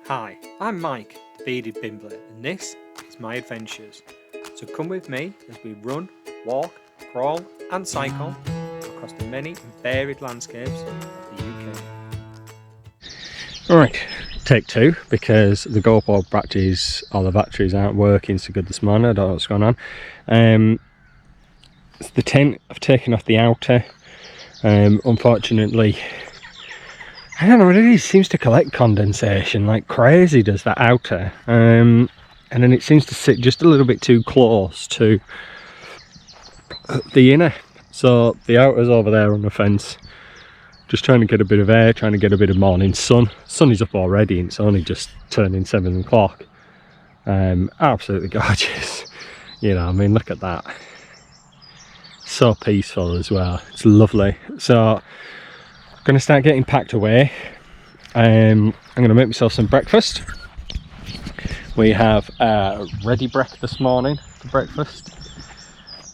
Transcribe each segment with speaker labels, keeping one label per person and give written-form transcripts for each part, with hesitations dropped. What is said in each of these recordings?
Speaker 1: Hi, I'm Mike, the Bearded Bimbler, and this is my adventures. So come with me as we run, walk, crawl and cycle across the many and varied landscapes of the UK.
Speaker 2: Right, take two, because the GoPro batteries, or the batteries aren't working so good this morning. I don't know what's going on. It's the tent, I've taken off the outer. Unfortunately, I don't know what it is, it seems to collect condensation like crazy, does that outer. And then it seems to sit just a little bit too close to the inner. So the outer's over there on the fence, just trying to get a bit of air, trying to get a bit of morning sun. Sun is up already and it's only just turning 7 o'clock. Absolutely gorgeous. You know, I mean, look at that. So peaceful as well, it's lovely. So I'm going to start getting packed away. I'm going to make myself some breakfast. We have ready break this morning for breakfast.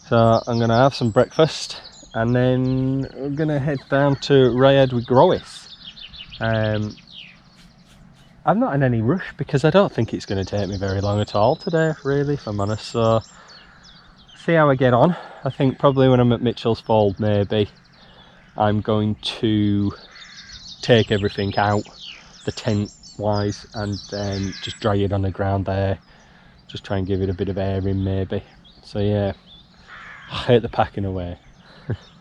Speaker 2: So I'm going to have some breakfast and then we're going to head down to Rayhead with Growith. I'm not in any rush because I don't think it's going to take me very long at all today, really, if I'm honest. So see how I get on. I think probably when I'm at Mitchell's Fold, maybe I'm going to take everything out, the tent wise, and just dry it on the ground there. Just try and give it a bit of air in, maybe. So yeah, I hate the packing away.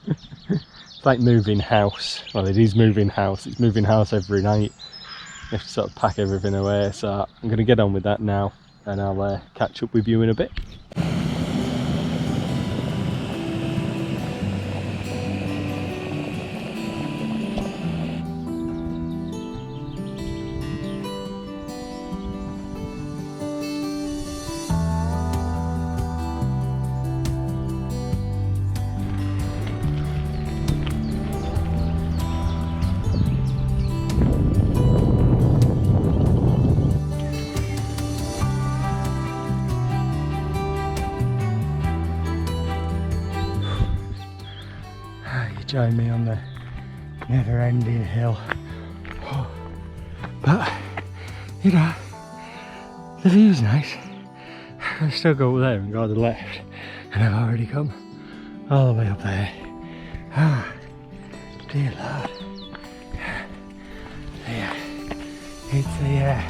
Speaker 2: It's like moving house. Well, it is moving house. It's moving house every night. You have to sort of pack everything away. So I'm going to get on with that now, and I'll catch up with you in a bit. Join me on the never-ending hill. But you know, the view's nice. I still go there and go to the left, and I've already come all the way up there. Ah, dear Lord. Yeah,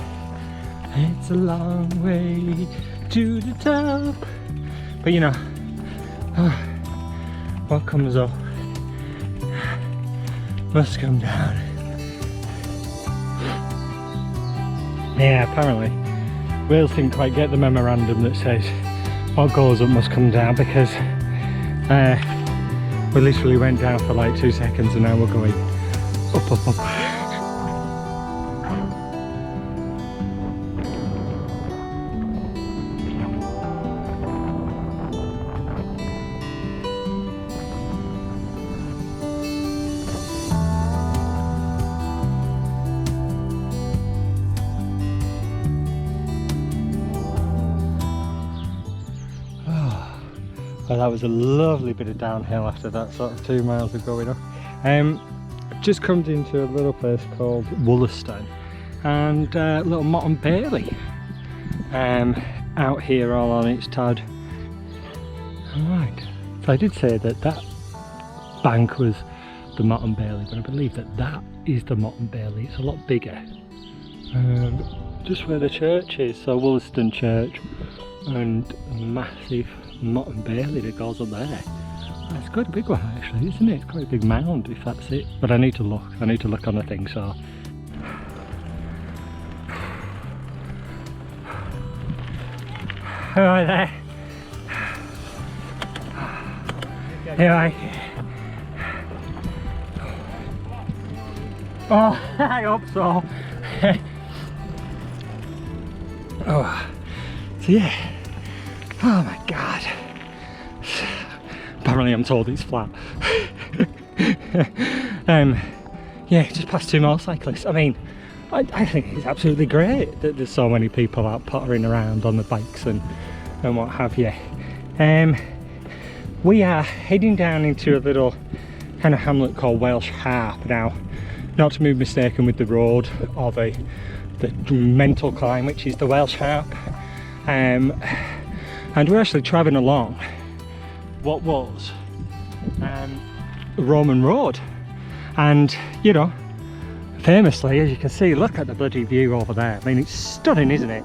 Speaker 2: it's a long way to the top. But you know, what comes up must come down. Yeah, apparently Wales didn't quite get the memorandum that says what goes up must come down, because we literally went down for like 2 seconds and now we're going up, up, up. Well, that was a lovely bit of downhill after that sort of 2 miles of going up. I've just come into a little place called Wollaston and little Motte & Bailey out here all on its tad. Alright, so I did say that that bank was the Motte & Bailey, but I believe that that is the Motte & Bailey. It's a lot bigger. Just where the church is, so Wollaston Church, and a massive Motte & Bailey that goes up there. It's quite a big one actually, isn't it? It's quite a big mound if that's it. But I need to look on the thing, so. Alright there. Here I. Oh, I hope so. Oh, so yeah. Oh my god. Apparently I'm told it's flat. Yeah, just past 2 motorcyclists. I mean, I think it's absolutely great that there's so many people out pottering around on the bikes and what have you. We are heading down into a little kind of hamlet called Welsh Harp now, not to be mistaken with the road or the mental climb, which is the Welsh Harp. And we're actually travelling along what was a Roman road. And, you know, famously, as you can see, look at the bloody view over there. I mean, it's stunning, isn't it?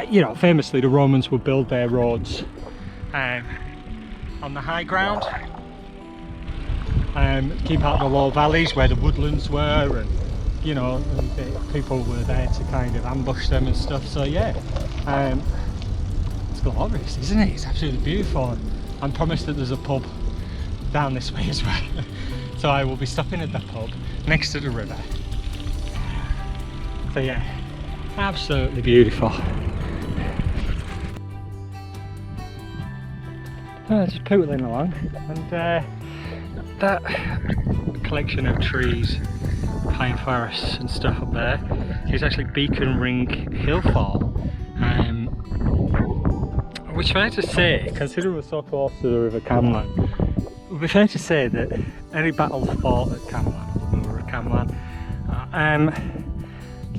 Speaker 2: You know, famously, the Romans would build their roads on the high ground, keep out the low valleys where the woodlands were, and you know, people were there to kind of ambush them and stuff. So yeah, it's glorious, isn't it? It's absolutely beautiful. I'm promised that there's a pub down this way as well. So I will be stopping at the pub next to the river. So yeah, absolutely beautiful. Just pootling along, and that collection of trees, pine forests and stuff up there is actually Beacon Ring Hill Fort, which is fair to say, considering we're so close to the River Camlan, it would be fair to say that any battles fought at Camlan, or the River Camlan,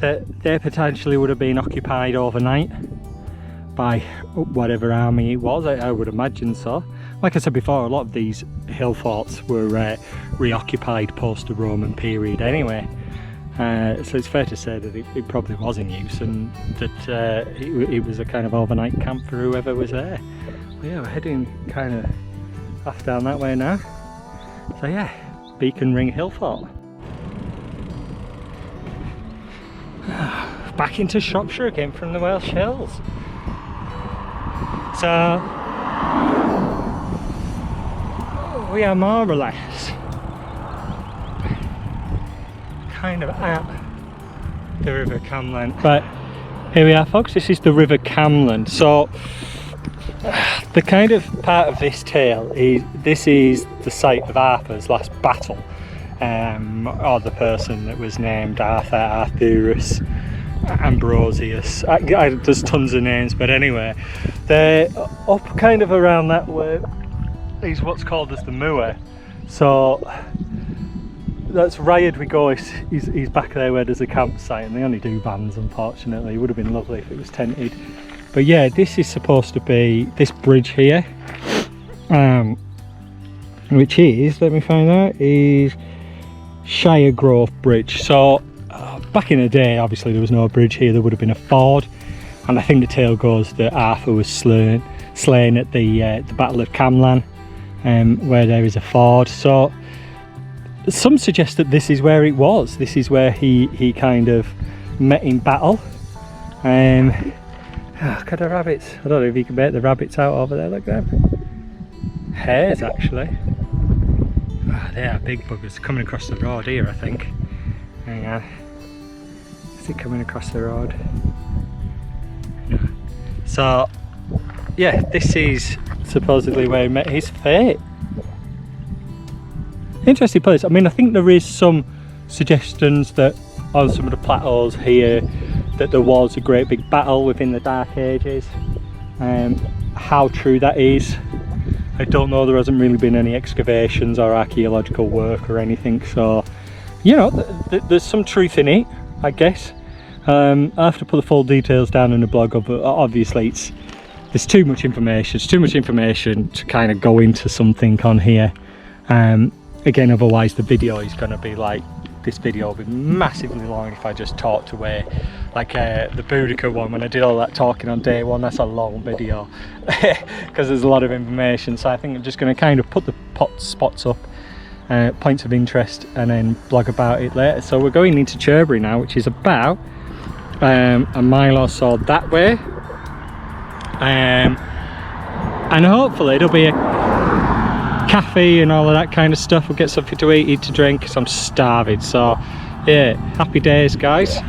Speaker 2: that they potentially would have been occupied overnight by whatever army it was. I would imagine so. Like I said before, a lot of these hill forts were reoccupied post the Roman period anyway, so it's fair to say that it probably was in use, and that it was a kind of overnight camp for whoever was there. But yeah, we're heading kind of off down that way now. So yeah, Beacon Ring Hill Fort. Back into Shropshire again from the Welsh Hills. So we are more or less kind of at the River Camlan. But here we are, folks, this is the River Camlan. So the kind of part of this tale is, this is the site of Arthur's last battle, or the person that was named Arthur, Arthurus, Ambrosius. There's tons of names, but anyway, they're up kind of around that way is what's called as the moor. So that's Rayard we go, he's back there where there's a campsite, and they only do vans, unfortunately. It would have been lovely if it was tented. But yeah, this is supposed to be this bridge here, which is, let me find out, is Shire Grove Bridge. So back in the day, obviously there was no bridge here, there would have been a ford, and I think the tale goes that Arthur was slain at the Battle of Camlan, where there is a ford. So some suggest that this is where it was. This is where he kind of met in battle. Look at the rabbits. I don't know if you can make the rabbits out over there. Look at them. Hares, actually. Oh, they are big buggers coming across the road here, I think. Hang on. Is it coming across the road? No. So, yeah, this is supposedly where he met his fate. Interesting place. I mean, I think there is some suggestions that on some of the plateaus here that there was a great big battle within the Dark Ages. How true that is, I don't know. There hasn't really been any excavations or archaeological work or anything, so you know, there's some truth in it, I guess. I have to put the full details down in the blog, but obviously there's too much information. It's too much information to kind of go into something on here. Again, otherwise the video is going to be like, this video will be massively long if I just talked away. Like the Boudica one, when I did all that talking on day one, that's a long video because there's a lot of information. So I think I'm just going to kind of put the spots up, points of interest, and then blog about it later. So we're going into Cherbury now, which is about a mile or so that way, and hopefully there'll be a cafe and all of that kind of stuff. We'll get something to eat to drink, because I'm starving. So yeah, happy days, guys. I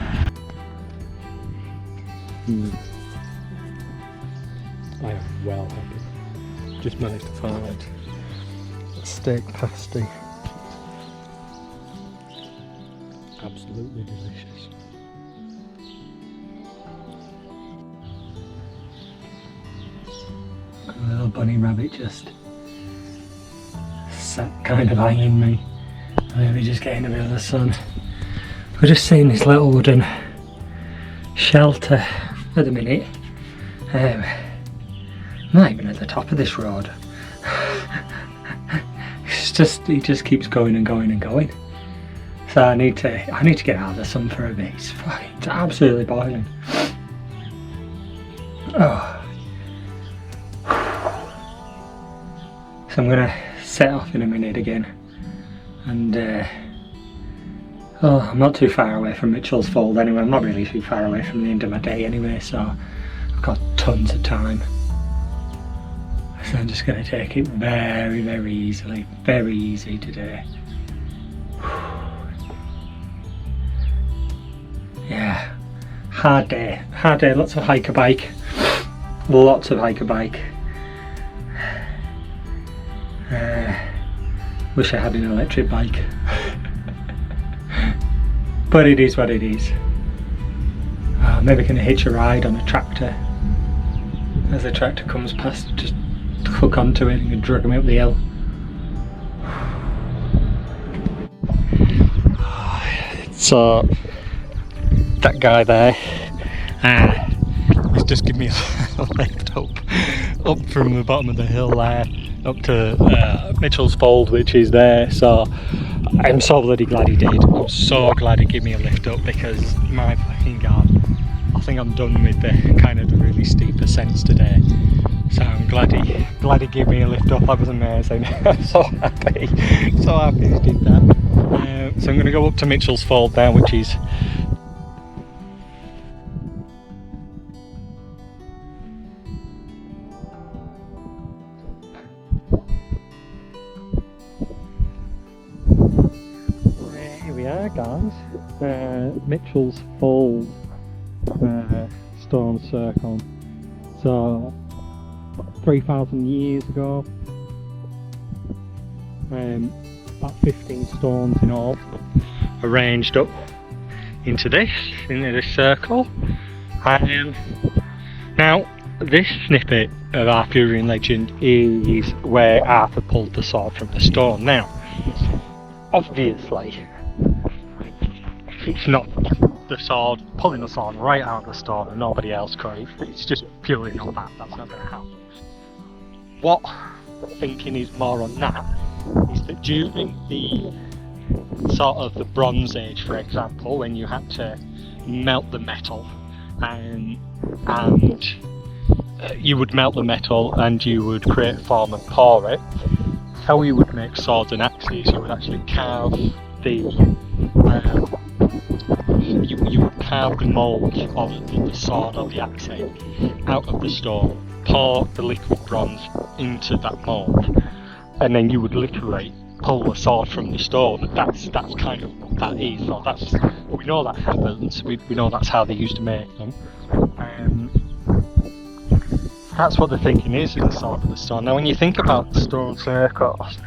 Speaker 2: am well happy. Just managed to find a steak pasty. Absolutely delicious. A little bunny rabbit just sat kind of eyeing me. Maybe just getting a bit of the sun. We're just seeing this little wooden
Speaker 1: shelter at the minute. I'm not even at the top of this road. It just keeps going and going and going. So I need to get out of the sun for a bit. It's absolutely boiling. Oh. So I'm gonna set off in a minute again, and I'm not too far away from Mitchell's Fold anyway. I'm not really too far away from the end of my day anyway, so I've got tons of time. So I'm just gonna take it very, very easily, very easy today. Yeah, hard day, lots of hiker bike, wish I had an electric bike, but it is what it is. Maybe I can hitch a ride on a tractor. As the tractor comes past, just hook onto it and drag me up the hill. So that guy there he's just given me a lift up from the bottom of the hill there up to Mitchell's Fold, which is there. So I'm so bloody glad he did. I'm so glad he gave me a lift up, because my fucking god, I think I'm done with the kind of the really steep ascents today. So I'm glad he gave me a lift up. That was amazing. I'm so happy he did that. So I'm going to go up to Mitchell's Fold there, which is here we are, guys. Mitchell's Fold stone circle. So 3,000 years ago, about 15 stones in all, arranged up into this circle. Now, this snippet of Arthurian legend is where Arthur pulled the sword from the stone. Now, obviously, it's not the sword, pulling the sword right out of the stone and nobody else could. It's just purely not that. That's not going to happen. What I'm thinking is more on that is that during the sort of the Bronze Age, for example, when you had to melt the metal and you would melt the metal and you would create a form and pour it, how you would make swords and axes, you would actually carve the you would carve the mould of the sword or the axe out of the stone, pour the liquid bronze into that mould, and then you would literally pull the sword from the stone. That's kind of what that is. So we know that happens. We know that's how they used to make them. That's what the thinking is in the sword of the stone. Now, when you think about stone circles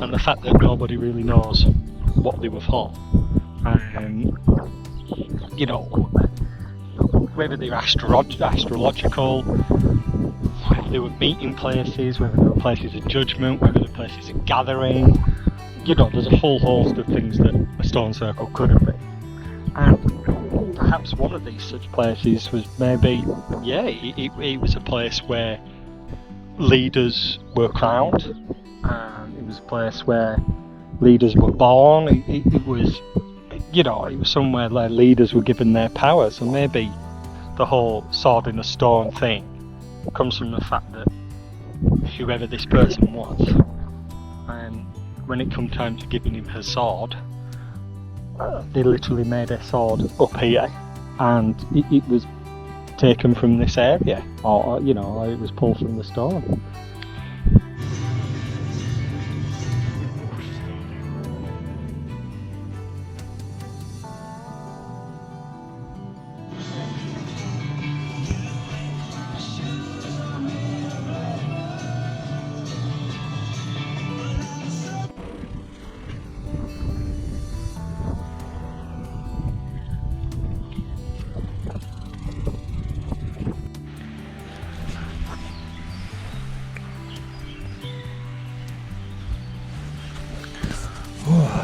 Speaker 1: and the fact that nobody really knows what they were for, you know, whether they're astrological, whether they were meeting places, whether they were places of judgment, whether they were places of gathering, you know, there's a whole host of things that a stone circle could have been. And perhaps one of these such places was maybe, it was a place where leaders were crowned, and it was a place where leaders were born. It was, you know, it was somewhere where leaders were given their power. So maybe the whole sword in the stone thing comes from the fact that whoever this person was, and when it come time to giving him her sword, they literally made a sword up here, and it was taken from this area, or you know, it was pulled from the stone.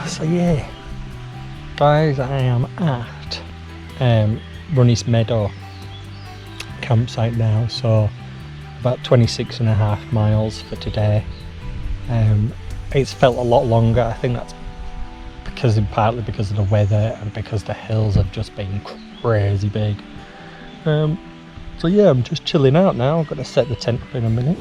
Speaker 1: So yeah, guys, I am at Runnies Meadow
Speaker 2: campsite now, so about 26.5 miles for today. It's felt a lot longer. I think that's partly because of the weather and because the hills have just been crazy big. So yeah, I'm just chilling out now. I'm going to set the tent up in a minute.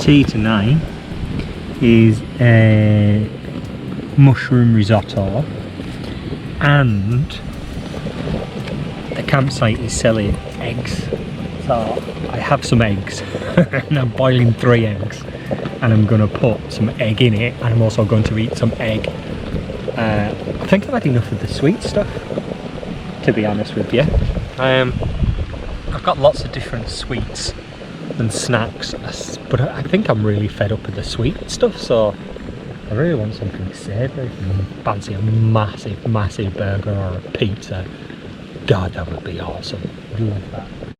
Speaker 2: Tea tonight is a mushroom risotto, and the campsite is selling eggs. So I have some eggs and I'm boiling 3 eggs, and I'm going to put some egg in it, and I'm also going to eat some egg. I think I've had enough of the sweet stuff, to be honest with you. I've got lots of different sweets and snacks, but I think I'm really fed up with the sweet stuff, so I really want something savoury. Fancy a massive burger or a pizza. God, that would be awesome. I'd love that.